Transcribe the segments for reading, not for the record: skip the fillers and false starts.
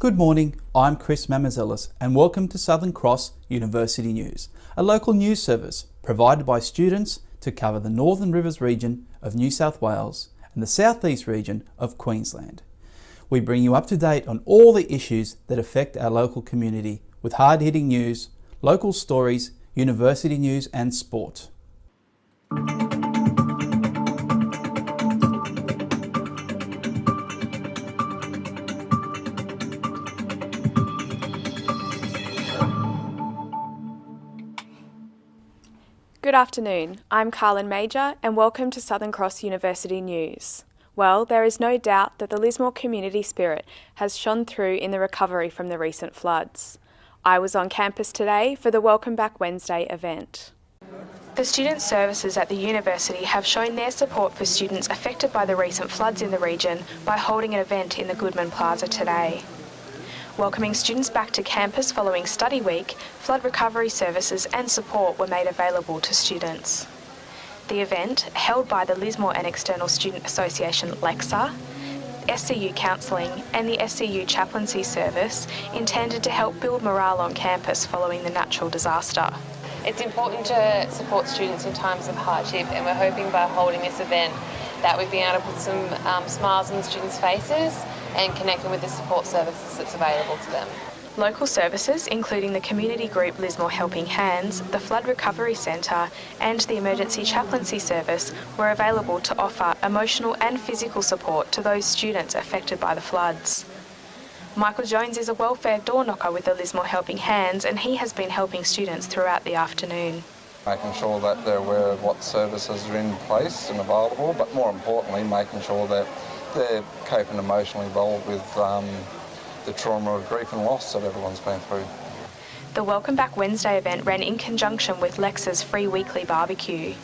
Good morning, I'm Chris Mamazelis and welcome to Southern Cross University News, a local news service provided by students to cover the Northern Rivers region of New South Wales and the South East region of Queensland. We bring you up to date on all the issues that affect our local community with hard-hitting news, local stories, university news and sport. Good afternoon, I'm Carlin Major and welcome to Southern Cross University News. Well, there is no doubt that the Lismore community spirit has shone through in the recovery from the recent floods. I was on campus today for the Welcome Back Wednesday event. The student services at the university have shown their support for students affected by the recent floods in the region by holding an event in the Goodman Plaza today. Welcoming students back to campus following study week, flood recovery services and support were made available to students. The event, held by the Lismore and External Student Association LEXA, SCU Counselling and the SCU Chaplaincy Service, intended to help build morale on campus following the natural disaster. It's important to support students in times of hardship, and we're hoping by holding this event that we've been able to put some smiles on students' faces and connect them with the support services that's available to them. Local services, including the community group Lismore Helping Hands, the Flood Recovery Centre and the Emergency Chaplaincy Service, were available to offer emotional and physical support to those students affected by the floods. Michael Jones is a welfare door knocker with the Lismore Helping Hands, and he has been helping students throughout the afternoon. Making sure that they're aware of what services are in place and available, but more importantly making sure that they're coping emotionally well with the trauma of grief and loss that everyone's been through. The Welcome Back Wednesday event ran in conjunction with LEXA's free weekly barbecue.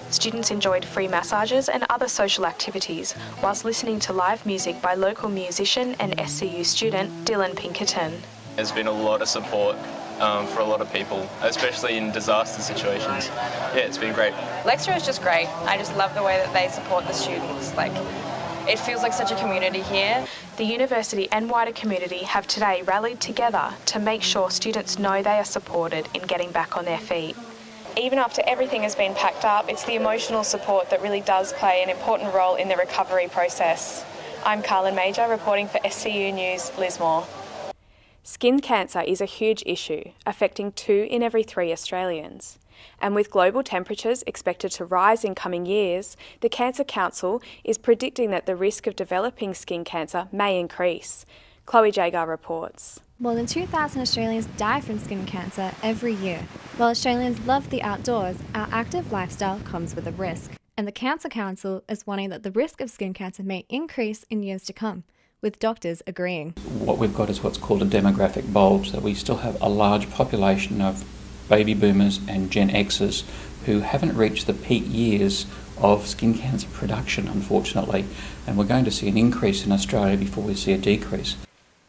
Students enjoyed free massages and other social activities whilst listening to live music by local musician and SCU student Dylan Pinkerton. There's been a lot of support for a lot of people, especially in disaster situations. Yeah, it's been great. LEXA is just great. I just love the way that they support the students. It feels like such a community here. The university and wider community have today rallied together to make sure students know they are supported in getting back on their feet. Even after everything has been packed up, it's the emotional support that really does play an important role in the recovery process. I'm Carlin Major, reporting for SCU News Lismore. Skin cancer is a huge issue, affecting 2 in every 3 Australians. And with global temperatures expected to rise in coming years, the Cancer Council is predicting that the risk of developing skin cancer may increase. Chloe Jagar reports. More than 2,000 Australians die from skin cancer every year. While Australians love the outdoors, our active lifestyle comes with a risk. And the Cancer Council is warning that the risk of skin cancer may increase in years to come, with doctors agreeing. What we've got is what's called a demographic bulge, that we still have a large population of baby boomers and Gen Xers who haven't reached the peak years of skin cancer production, unfortunately, and we're going to see an increase in Australia before we see a decrease.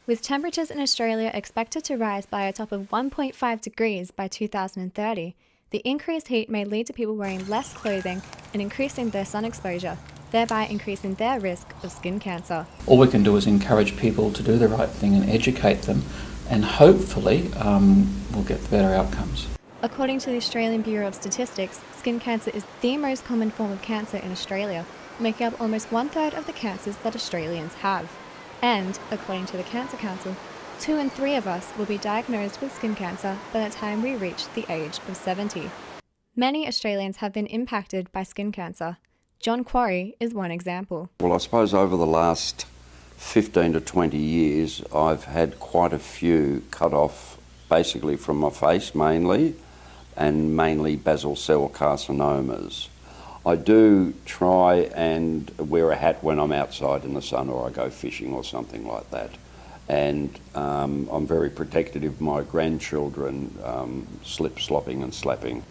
With temperatures in Australia expected to rise by a top of 1.5 degrees by 2030, the increased heat may lead to people wearing less clothing and increasing their sun exposure, thereby increasing their risk of skin cancer. All we can do is encourage people to do the right thing and educate them, and hopefully we'll get better outcomes. According to the Australian Bureau of Statistics, skin cancer is the most common form of cancer in Australia, making up almost 1/3 of the cancers that Australians have. And, according to the Cancer Council, 2 in 3 of us will be diagnosed with skin cancer by the time we reach the age of 70. Many Australians have been impacted by skin cancer. John Quarry is one example. Well, I suppose over the last 15 to 20 years, I've had quite a few cut off, basically from my face mainly, and mainly basal cell carcinomas. I do try and wear a hat when I'm outside in the sun or I go fishing or something like that. And I'm very protective of my grandchildren slip-slopping and slapping.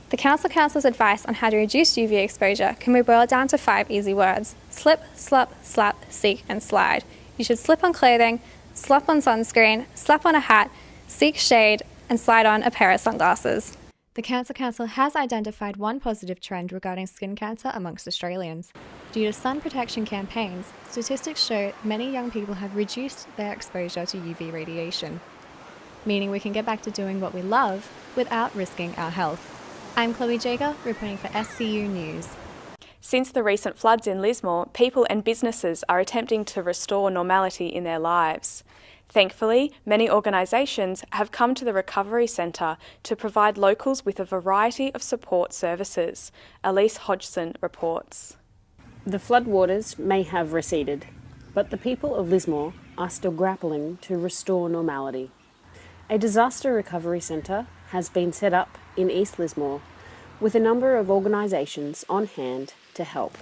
The Council's advice on how to reduce UV exposure can be boiled down to 5 easy words: slip, slop, slap, seek and slide. You should slip on clothing, slap on sunscreen, slap on a hat, seek shade and slide on a pair of sunglasses. The Cancer Council has identified one positive trend regarding skin cancer amongst Australians. Due to sun protection campaigns, statistics show many young people have reduced their exposure to UV radiation, meaning we can get back to doing what we love without risking our health. I'm Chloe Jager, reporting for SCU News. Since the recent floods in Lismore, people and businesses are attempting to restore normality in their lives. Thankfully, many organisations have come to the Recovery Centre to provide locals with a variety of support services. Elise Hodgson reports. The floodwaters may have receded, but the people of Lismore are still grappling to restore normality. A disaster recovery centre has been set up in East Lismore with a number of organisations on hand to help.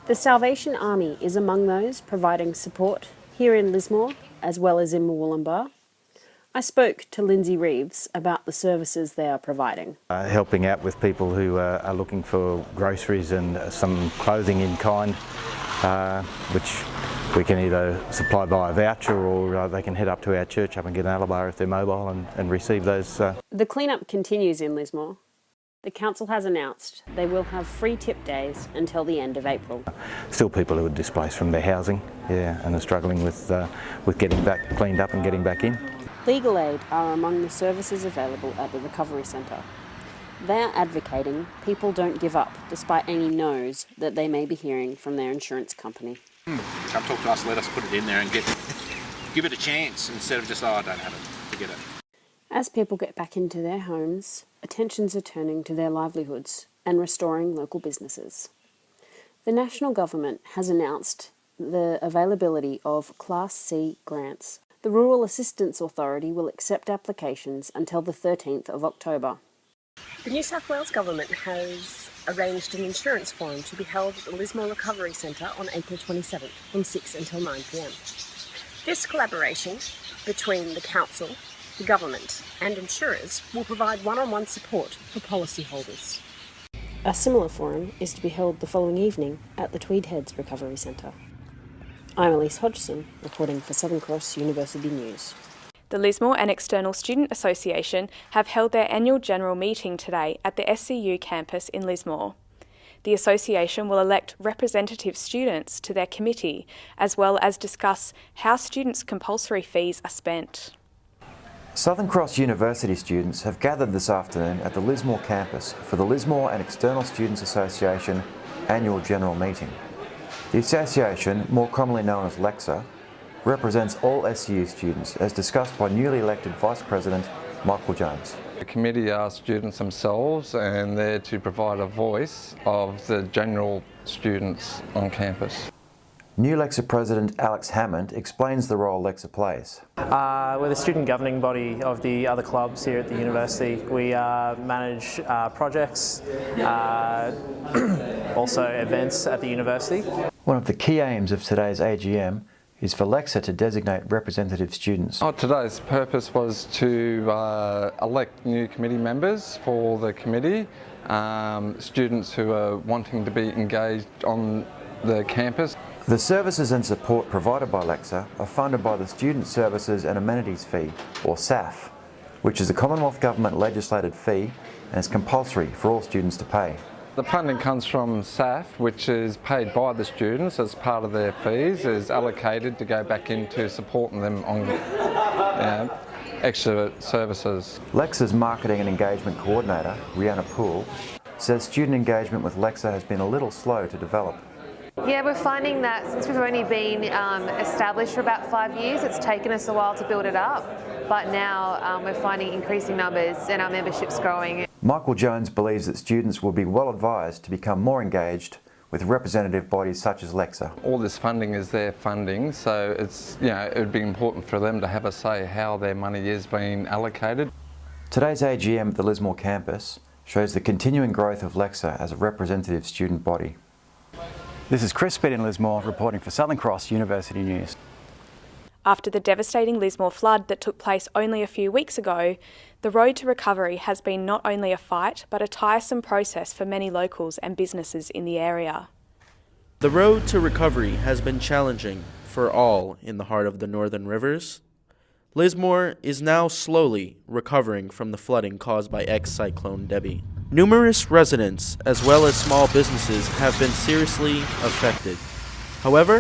The Salvation Army is among those providing support here in Lismore as well as in Murwillumbah. I spoke to Lindsay Reeves about the services they are providing. Helping out with people who are looking for groceries and some clothing in kind, which we can either supply by a voucher or they can head up to our church up and get an Alabar if they're mobile and receive those. The clean-up continues in Lismore. The council has announced they will have free tip days until the end of April. Still people who are displaced from their housing, and are struggling with getting back cleaned up and getting back in. Legal aid are among the services available at the Recovery Centre. They are advocating people don't give up despite any no's that they may be hearing from their insurance company. Come talk to us, let us put it in there and give it a chance instead of just, I don't have it, forget it. As people get back into their homes, attentions are turning to their livelihoods and restoring local businesses. The national government has announced the availability of Class C grants. The Rural Assistance Authority will accept applications until the 13th of October. The New South Wales Government has arranged an insurance forum to be held at the Lismore Recovery Centre on April 27th from 6 until 9 p.m. This collaboration between the Council, the Government and insurers will provide one-on-one support for policyholders. A similar forum is to be held the following evening at the Tweed Heads Recovery Centre. I'm Elise Hodgson, reporting for Southern Cross University News. The Lismore and External Student Association have held their annual general meeting today at the SCU campus in Lismore. The association will elect representative students to their committee, as well as discuss how students' compulsory fees are spent. Southern Cross University students have gathered this afternoon at the Lismore campus for the Lismore and External Students Association annual general meeting. The association, more commonly known as LEXA, represents all SCU students as discussed by newly elected Vice President Michael Jones. The committee are students themselves and they're to provide a voice of the general students on campus. New LEXA President Alex Hammond explains the role LEXA plays. We're the student governing body of the other clubs here at the university. We manage projects, also events at the university. One of the key aims of today's AGM is for LEXA to designate representative students. Today's purpose was to elect new committee members for the committee, students who are wanting to be engaged on the campus. The services and support provided by LEXA are funded by the Student Services and Amenities Fee, or SAF, which is a Commonwealth Government legislated fee and is compulsory for all students to pay. The funding comes from SAF, which is paid by the students as part of their fees, is allocated to go back into supporting them on extra services. LEXA's Marketing and Engagement Coordinator, Rihanna Poole, says student engagement with LEXA has been a little slow to develop. Yeah, we're finding that since we've only been established for about 5 years, it's taken us a while to build it up. But now we're finding increasing numbers and our membership's growing. Michael Jones believes that students will be well advised to become more engaged with representative bodies such as LEXA. All this funding is their funding, so it's, it would be important for them to have a say how their money is being allocated. Today's AGM at the Lismore campus shows the continuing growth of LEXA as a representative student body. This is Chris Spitt in Lismore reporting for Southern Cross University News. After the devastating Lismore flood that took place only a few weeks ago, the road to recovery has been not only a fight but a tiresome process for many locals and businesses in the area. The road to recovery has been challenging for all in the heart of the Northern Rivers. Lismore is now slowly recovering from the flooding caused by ex-Cyclone Debbie. Numerous residents, as well as small businesses, have been seriously affected. However,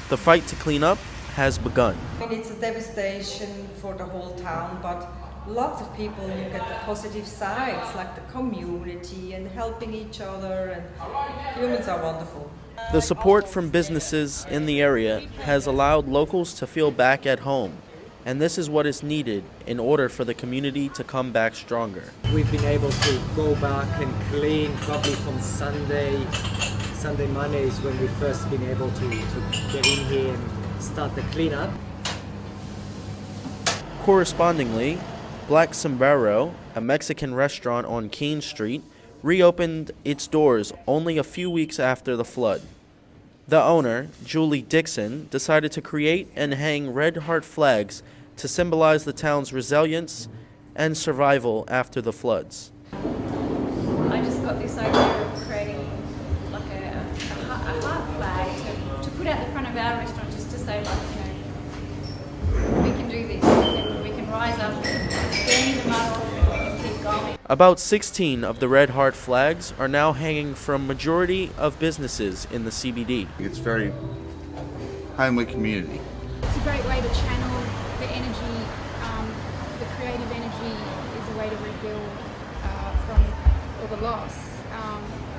the fight to clean up has begun. I mean, it's a devastation for the whole town, but lots of people look at the positive sides, like the community and helping each other, and humans are wonderful. The support from businesses in the area has allowed locals to feel back at home, and this is what is needed in order for the community to come back stronger. We've been able to go back and clean probably from Sunday Mondays when we've first been able to get in here and start the cleanup. Correspondingly, Black Sombrero, a Mexican restaurant on Keene Street, reopened its doors only a few weeks after the flood. The owner, Julie Dixon, decided to create and hang red heart flags to symbolize the town's resilience and survival after the floods. I just got this idea of creating like a heart flag to put out the front of our restaurant, just to say, like, you know, we can do this, we can rise up, burn the mud off, and we can keep going. About 16 of the red heart flags are now hanging from majority of businesses in the CBD. It's very homely community. It's a great way to channel the energy, the creative energy is a way to rebuild from all the loss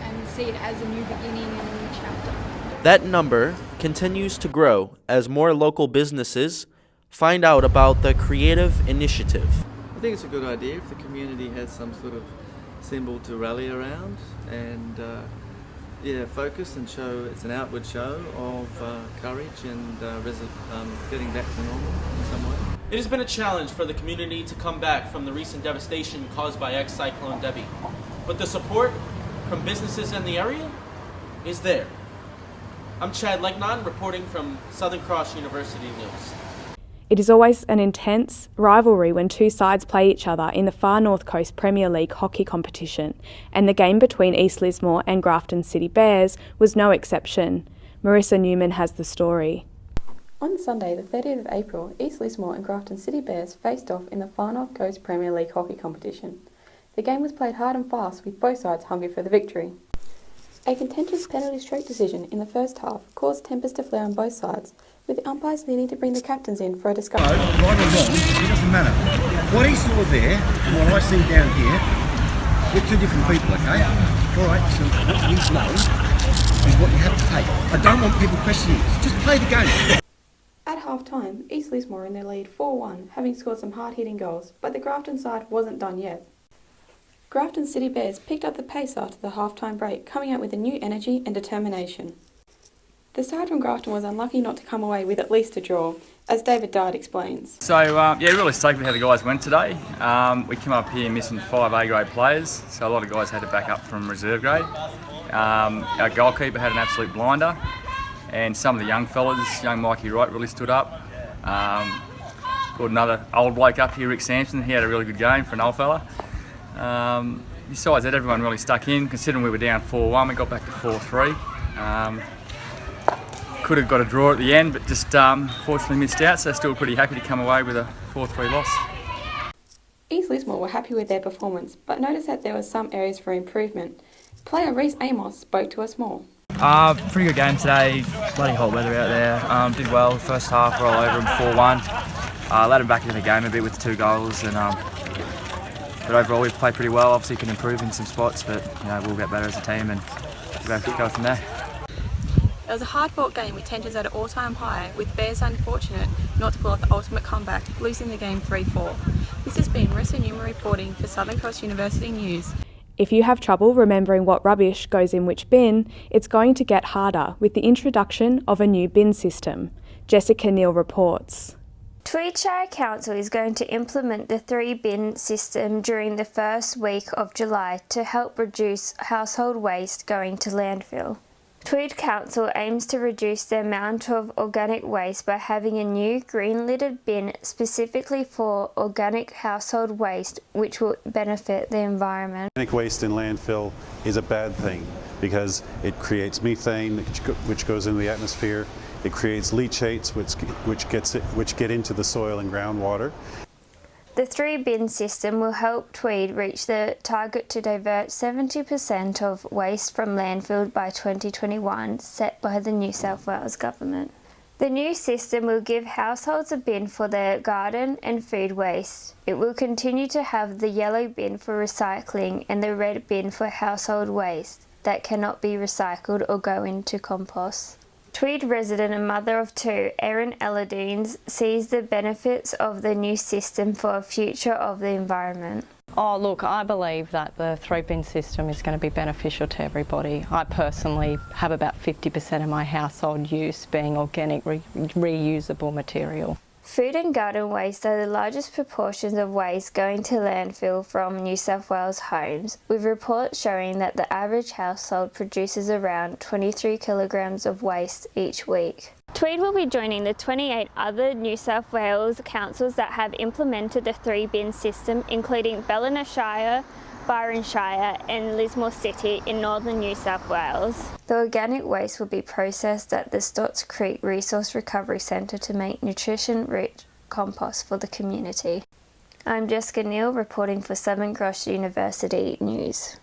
and see it as a new beginning and a new chapter. That number continues to grow as more local businesses find out about the creative initiative. I think it's a good idea if the community has some sort of symbol to rally around and focus and show. It's an outward show of courage and getting back to normal in some way. It has been a challenge for the community to come back from the recent devastation caused by ex-Cyclone Debbie, but the support from businesses in the area is there. I'm Chad Legnon reporting from Southern Cross University News. It is always an intense rivalry when two sides play each other in the Far North Coast Premier League hockey competition, and the game between East Lismore and Grafton City Bears was no exception. Marissa Newman has the story. On Sunday, the 30th of April, East Lismore and Grafton City Bears faced off in the Far North Coast Premier League hockey competition. The game was played hard and fast, with both sides hungry for the victory. A contentious penalty stroke decision in the first half caused tempers to flare on both sides, with the umpires needing to bring the captains in for a discussion. No, right or wrong, it doesn't matter. What he saw there and what I see down here, we're two different people, okay? Alright, so what we know is what you have to take. I don't want people questioning this. Just play the game. At half-time, East Lismore in their lead 4-1, having scored some hard-hitting goals, but the Grafton side wasn't done yet. Grafton City Bears picked up the pace after the half-time break, coming out with a new energy and determination. The side from Grafton was unlucky not to come away with at least a draw, as David Dard explains. So, really stoked with how the guys went today. We came up here missing 5 A-grade players, so a lot of guys had to back up from reserve grade. Our goalkeeper had an absolute blinder, and some of the young fellas, young Mikey Wright really stood up. Got another old bloke up here, Rick Sampson, he had a really good game for an old fella. Besides that, everyone really stuck in. Considering we were down 4-1, we got back to 4-3. Could have got a draw at the end, but just fortunately missed out, so still pretty happy to come away with a 4-3 loss. East Lismore were happy with their performance, but noticed that there were some areas for improvement. Player Reece Amos spoke to us more. Pretty good game today, bloody hot weather out there. Did well, first half, we're all over them 4-1. Let them back into the game a bit with 2 goals, and but overall we've played pretty well. Obviously can improve in some spots, but we'll get better as a team and go from there. It was a hard-fought game with tensions at an all-time high, with Bears unfortunate not to pull off the ultimate comeback, losing the game 3-4. This has been Marissa Newman reporting for Southern Cross University News. If you have trouble remembering what rubbish goes in which bin, it's going to get harder with the introduction of a new bin system. Jessica Neal reports. Tweed Shire Council is going to implement the 3-bin system during the first week of July to help reduce household waste going to landfill. Tweed Council aims to reduce the amount of organic waste by having a new green-lidded bin specifically for organic household waste, which will benefit the environment. Organic waste in landfill is a bad thing because it creates methane, which goes into the atmosphere. It creates leachates which get into the soil and groundwater. The 3-bin system will help Tweed reach the target to divert 70% of waste from landfill by 2021 set by the New South Wales Government. The new system will give households a bin for their garden and food waste. It will continue to have the yellow bin for recycling and the red bin for household waste that cannot be recycled or go into compost. Tweed resident and mother of 2, Erin Elladines, sees the benefits of the new system for a future of the environment. Oh look, I believe that the 3-bin system is going to be beneficial to everybody. I personally have about 50% of my household use being organic reusable material. Food and garden waste are the largest proportions of waste going to landfill from New South Wales homes, with reports showing that the average household produces around 23 kilograms of waste each week. Tweed will be joining the 28 other New South Wales councils that have implemented the 3-bin system, including Ballina Shire, Byron Shire and Lismore City in northern New South Wales. The organic waste will be processed at the Stotts Creek Resource Recovery Centre to make nutrition-rich compost for the community. I'm Jessica Neal reporting for Southern Cross University News.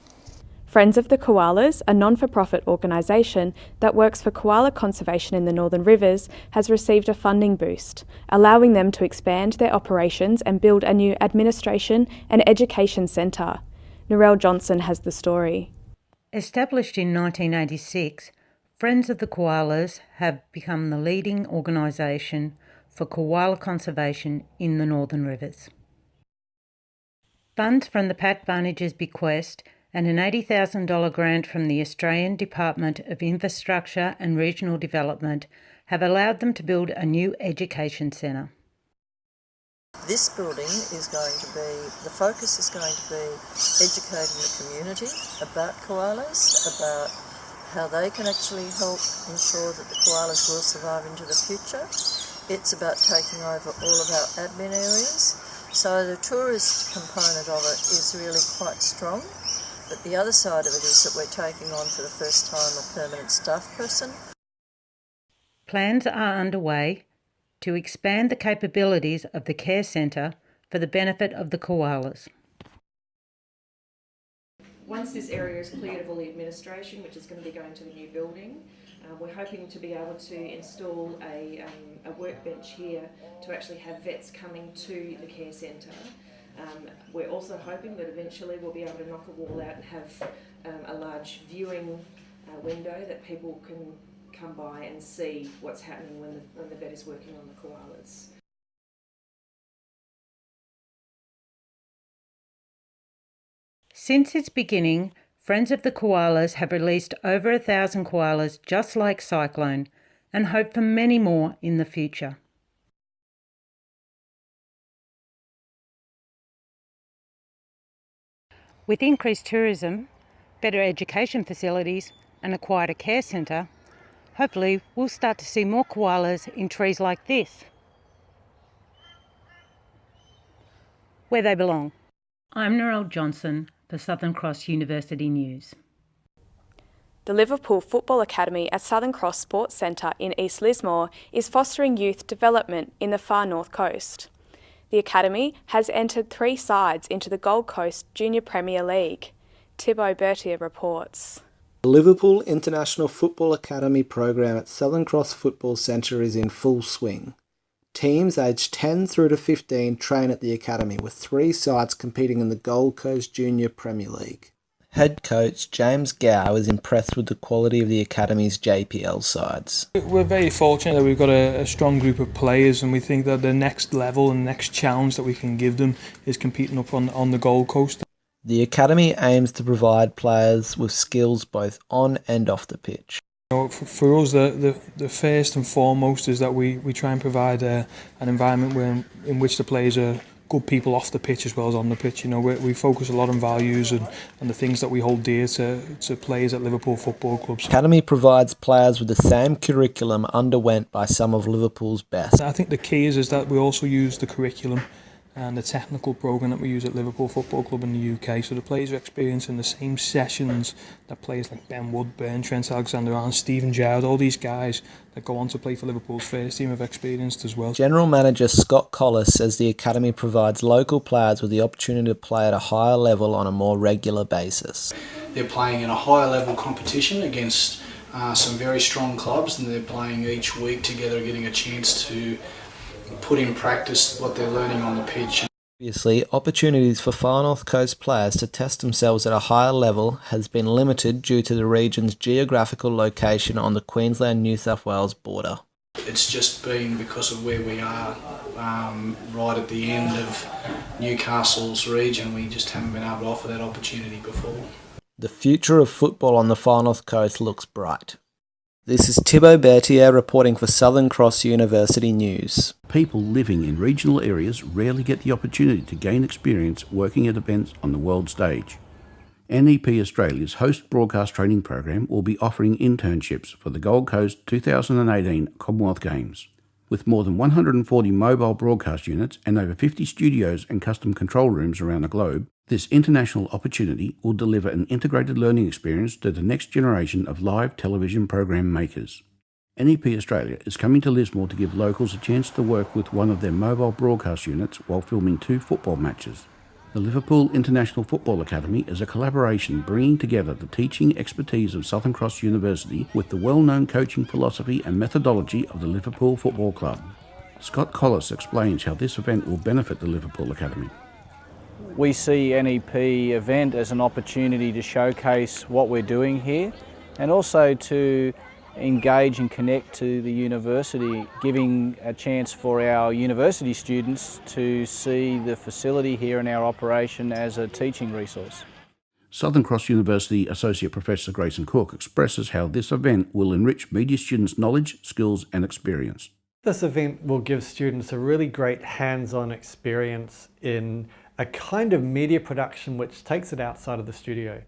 Friends of the Koalas, a non-for-profit organisation that works for koala conservation in the Northern Rivers, has received a funding boost, allowing them to expand their operations and build a new administration and education centre. Narelle Johnson has the story. Established in 1986, Friends of the Koalas have become the leading organisation for koala conservation in the Northern Rivers. Funds from the Pat Barnage's bequest and an $80,000 grant from the Australian Department of Infrastructure and Regional Development have allowed them to build a new education centre. This building is going to be, the focus is going to be educating the community about koalas, about how they can actually help ensure that the koalas will survive into the future. It's about taking over all of our admin areas. So the tourist component of it is really quite strong. But the other side of it is that we're taking on for the first time a permanent staff person. Plans are underway to expand the capabilities of the care centre for the benefit of the koalas. Once this area is cleared of all the administration, which is going to be going to the new building, we're hoping to be able to install a workbench here to actually have vets coming to the care centre. We're also hoping that eventually we'll be able to knock a wall out and have a large viewing window that people can come by and see what's happening when the vet is working on the koalas. Since its beginning, Friends of the Koalas have released over 1,000 koalas just like Cyclone and hope for many more in the future. With increased tourism, better education facilities and a quieter care centre, hopefully we'll start to see more koalas in trees like this, where they belong. I'm Narelle Johnson for Southern Cross University News. The Liverpool Football Academy at Southern Cross Sports Centre in East Lismore is fostering youth development in the far north coast. The academy has entered 3 sides into the Gold Coast Junior Premier League. Thibaut Bertier reports. The Liverpool International Football Academy program at Southern Cross Football Centre is in full swing. Teams aged 10 through to 15 train at the academy, with 3 sides competing in the Gold Coast Junior Premier League. Head coach James Gow is impressed with the quality of the academy's JPL sides. We're very fortunate that we've got a strong group of players, and we think that the next level and next challenge that we can give them is competing up on the Gold Coast. The academy aims to provide players with skills both on and off the pitch. For us, the first and foremost is that we try and provide an environment in which the players are good people off the pitch as well as on the pitch. You know, we focus a lot on values and the things that we hold dear to players at Liverpool football clubs. The academy provides players with the same curriculum underwent by some of Liverpool's best. I think the key is that we also use the curriculum and the technical program that we use at Liverpool Football Club in the UK. So the players are experiencing the same sessions that players like Ben Woodburn, Trent Alexander-Arnold, Stephen Gerrard, all these guys that go on to play for Liverpool's first team have experienced as well. General Manager Scott Collis says the academy provides local players with the opportunity to play at a higher level on a more regular basis. They're playing in a higher level competition against some very strong clubs, and they're playing each week together, getting a chance to put in practice what they're learning on the pitch. Previously, opportunities for Far North Coast players to test themselves at a higher level has been limited due to the region's geographical location on the Queensland-New South Wales border. It's just been because of where we are, right at the end of Newcastle's region. We just haven't been able to offer that opportunity before. The future of football on the Far North Coast looks bright. This is Thibaut Berthier reporting for Southern Cross University News. People living in regional areas rarely get the opportunity to gain experience working at events on the world stage. NEP Australia's host broadcast training program will be offering internships for the Gold Coast 2018 Commonwealth Games. With more than 140 mobile broadcast units and over 50 studios and custom control rooms around the globe, this international opportunity will deliver an integrated learning experience to the next generation of live television program makers. NEP Australia is coming to Lismore to give locals a chance to work with one of their mobile broadcast units while filming 2 football matches. The Liverpool International Football Academy is a collaboration bringing together the teaching expertise of Southern Cross University with the well-known coaching philosophy and methodology of the Liverpool Football Club. Scott Collis explains how this event will benefit the Liverpool Academy. We see NEP event as an opportunity to showcase what we're doing here and also to engage and connect to the university, giving a chance for our university students to see the facility here and our operation as a teaching resource. Southern Cross University Associate Professor Grayson Cook expresses how this event will enrich media students' knowledge, skills and experience. This event will give students a really great hands-on experience in a kind of media production which takes it outside of the studio.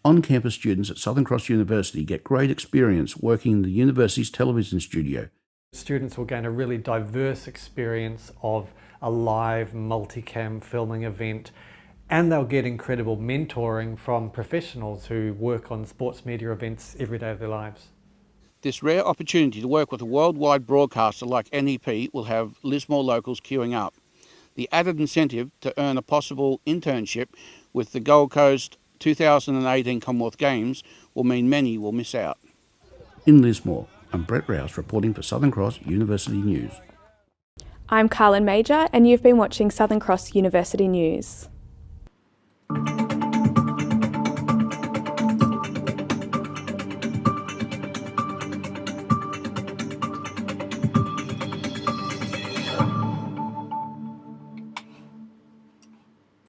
On-campus students at Southern Cross University get great experience working in the university's television studio. Students will gain a really diverse experience of a live multicam filming event, and they'll get incredible mentoring from professionals who work on sports media events every day of their lives. This rare opportunity to work with a worldwide broadcaster like NEP will have Lismore locals queuing up. The added incentive to earn a possible internship with the Gold Coast 2018 Commonwealth Games will mean many will miss out. In Lismore, I'm Brett Rouse reporting for Southern Cross University News. I'm Carlin Major and you've been watching Southern Cross University News.